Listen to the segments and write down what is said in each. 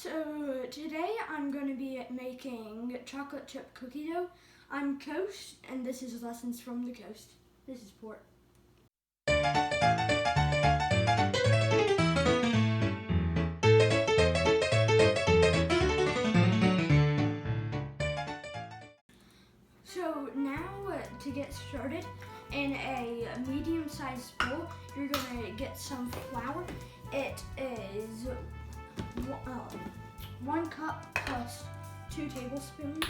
So today I'm going to be making chocolate chip cookie dough. I'm Coast, and this is Lessons from the Coast. This is Port. So now to get started, in a medium-sized bowl, you're going to get some flour. It is 1 cup plus 2 tablespoons.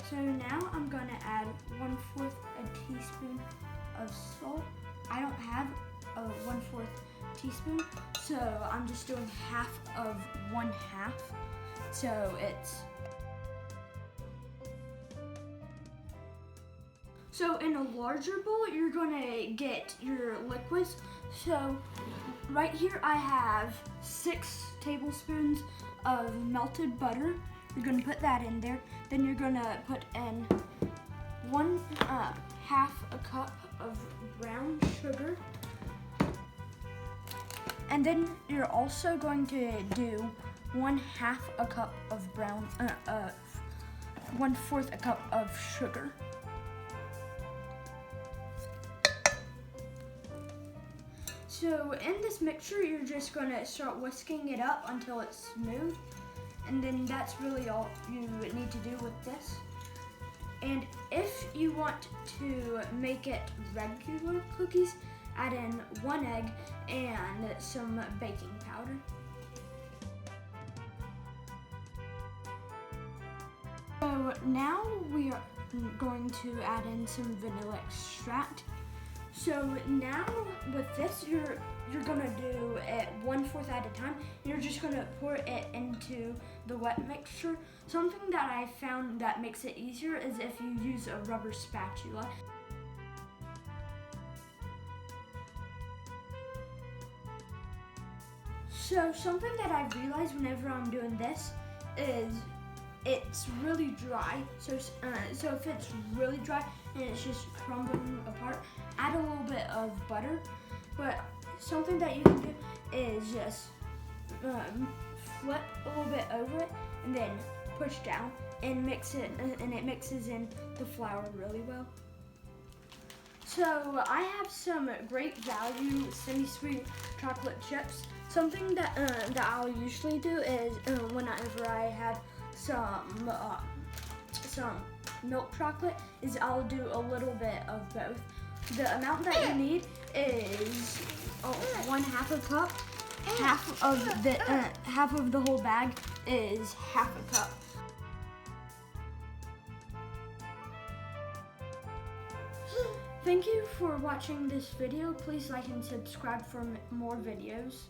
So now I'm going to add 1/4 a teaspoon of salt. I don't have a 1/4 teaspoon, so I'm just doing half of 1/2. So in a larger bowl, you're gonna get your liquids. So right here I have 6 tablespoons of melted butter. You're gonna put that in there. Then you're gonna put in 1/2 a cup of brown sugar. And then you're also going to do 1/2 a cup of 1/4 a cup of sugar. So in this mixture, you're just gonna start whisking it up until it's smooth. And then that's really all you need to do with this. And if you want to make it regular cookies, add in 1 egg and some baking powder. So now we are going to add in some vanilla extract. So now with this, you're gonna do it 1/4 at a time. You're just gonna pour it into the wet mixture. Something that I found that makes it easier is if you use a rubber spatula. So something that I realized whenever I'm doing this is it's really dry. So if it's really dry and it's just crumbling apart, add a little bit of butter. But something that you can do is just flip a little bit over it and then push down and mix it, and it mixes in the flour really well. So I have some great value semi-sweet chocolate chips. Something that I'll usually do is whenever I have some milk chocolate, is I'll do a little bit of both. The amount that you need is 1/2 a cup. Half of the whole bag is 1/2 a cup. Thank you for watching this video. Please like and subscribe for more videos.